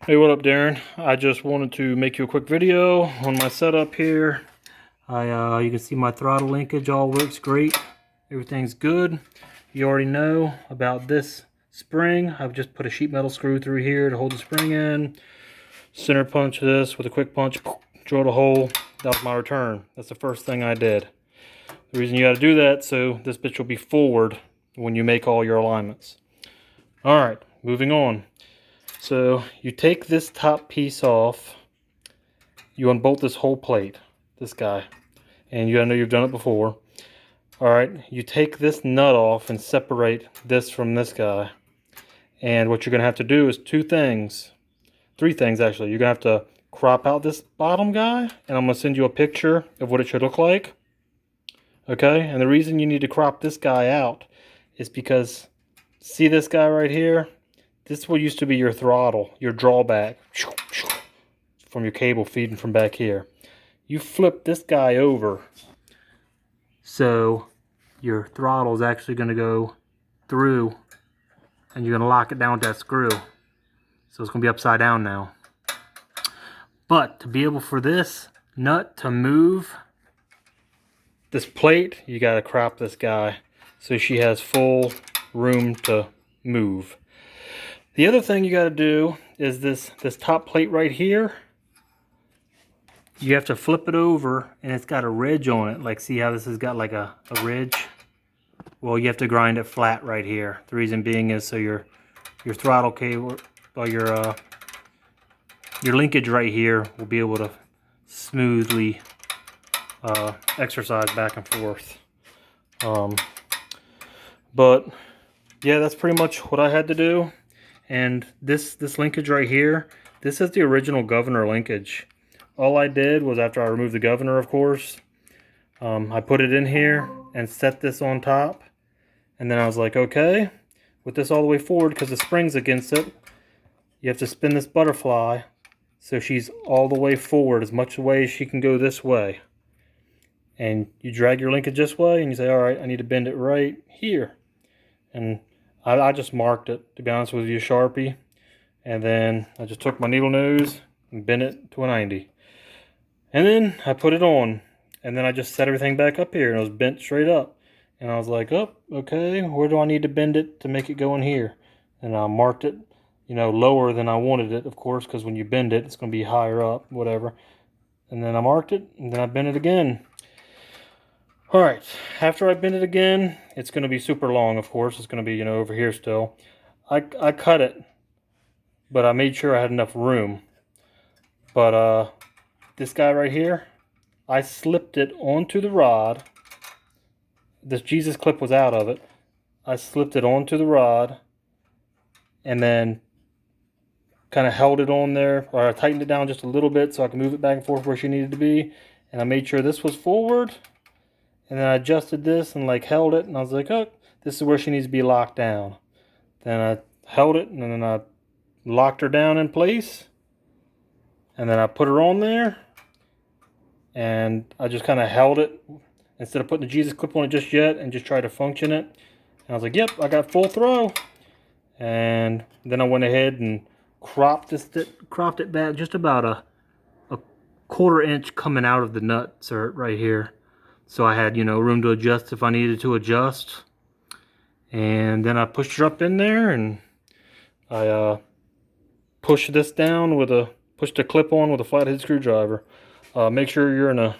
Hey, what up, Darren? I just wanted to make you a quick video on my setup here. You can see my throttle linkage all works great. Everything's good. You already know about this spring. I've just put a sheet metal screw through here to hold the spring in. Center punch this with a quick punch, drilled a hole. That was my return. That's the first thing I did. The reason you got to do that so this bitch will be forward when you make all your alignments. All right, moving on. So you take this top piece off, you unbolt this whole plate, this guy, and I know you've done it before. Alright, you take this nut off and separate this from this guy. And what you're going to have to do is three things actually. You're going to have to crop out this bottom guy, and I'm going to send you a picture of what it should look like. Okay, and the reason you need to crop this guy out is because, see this guy right here? This is what used to be your throttle, your drawback, from your cable feeding from back here. You flip this guy over, so your throttle is actually going to go through, and you're going to lock it down with that screw. So it's going to be upside down now. But to be able for this nut to move this plate, you got to crop this guy so she has full room to move. The other thing you got to do is this top plate right here. You have to flip it over, and it's got a ridge on it. Like, see how this has got like a ridge? Well, you have to grind it flat right here. The reason being is so your throttle cable, or your linkage right here will be able to smoothly exercise back and forth. But yeah, that's pretty much what I had to do. And this linkage right here, this is the original governor linkage. All I did was, after I removed the governor, of course, I put it in here and set this on top. And then I was like, okay, with this all the way forward, because the spring's against it, you have to spin this butterfly so she's all the way forward, as much way as she can go this way. And you drag your linkage this way, and you say, all right, I need to bend it right here. And I just marked it, to be honest with you, Sharpie. And then I just took my needle nose and bent it to a 90. And then I put it on. And then I just set everything back up here, and it was bent straight up. And I was like, oh, okay, where do I need to bend it to make it go in here? And I marked it, lower than I wanted it, of course, because when you bend it, it's going to be higher up, whatever. And then I marked it, and then I bent it again. Alright, after I bend it again, it's going to be super long, of course. It's going to be, over here still. I cut it, but I made sure I had enough room. But this guy right here, I slipped it onto the rod. This Jesus clip was out of it. I slipped it onto the rod, and then kind of held it on there, or I tightened it down just a little bit so I could move it back and forth where she needed to be. And I made sure this was forward. And then I adjusted this and held it, and I was like, oh, this is where she needs to be locked down. Then I held it, and then I locked her down in place. And then I put her on there, and I just kind of held it instead of putting the Jesus clip on it just yet, and just tried to function it. And I was like, yep, I got full throw. And then I went ahead and cropped it back just about a quarter inch coming out of the nuts right here. So I had, room to adjust if I needed to adjust. And then I pushed her up in there, and I pushed this down pushed a clip on with a flathead screwdriver. Make sure you're in a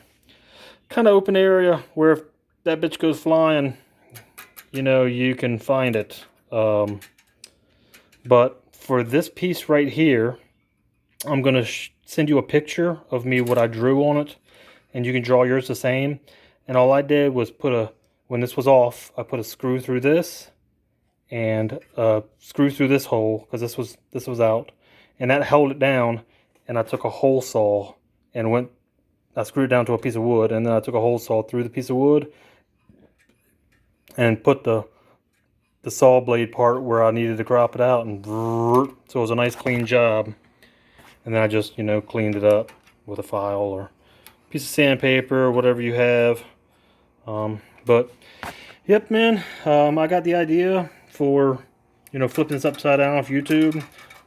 kind of open area where if that bitch goes flying, you can find it. But for this piece right here, I'm going to send you a picture of what I drew on it, and you can draw yours the same. And all I did was when this was off, I put a screw through this and screw through this hole, because this was out, and that held it down. And I took a hole saw and I screwed it down to a piece of wood, and then I took a hole saw through the piece of wood and put the saw blade part where I needed to crop it out, and so it was a nice clean job. And then I just cleaned it up with a file or piece of sandpaper or whatever you have. But yep, man, I got the idea for flipping this upside down off YouTube.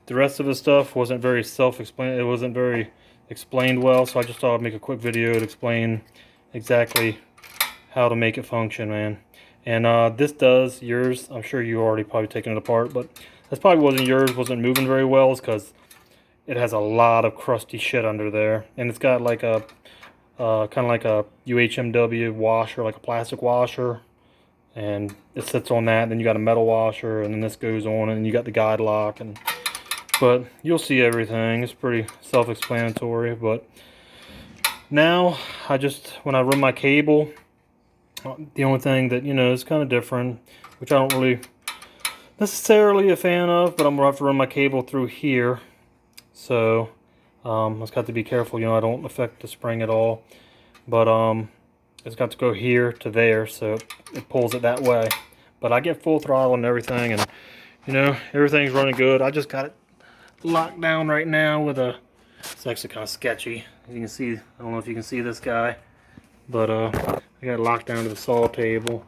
the rest of the stuff wasn't very self-explained. It wasn't very explained well, so I just thought I'd make a quick video to explain exactly how to make it function, man. And this does yours. I'm sure you already probably taken it apart, but that's probably wasn't moving very well, is because it has a lot of crusty shit under there, and it's got like a kind of like a UHMW washer, like a plastic washer, and it sits on that. Then you got a metal washer, and then this goes on, and you got the guide lock. But you'll see everything. It's pretty self-explanatory. But now when I run my cable, the only thing that is kind of different, which I don't really necessarily a fan of, but I'm gonna have to run my cable through here. So I just got to be careful, I don't affect the spring at all. But it's got to go here to there, so it pulls it that way. But I get full throttle and everything, and everything's running good. I just got it locked down right now with it's actually kind of sketchy. You can see, I don't know if you can see this guy, but I got it locked down to the saw table.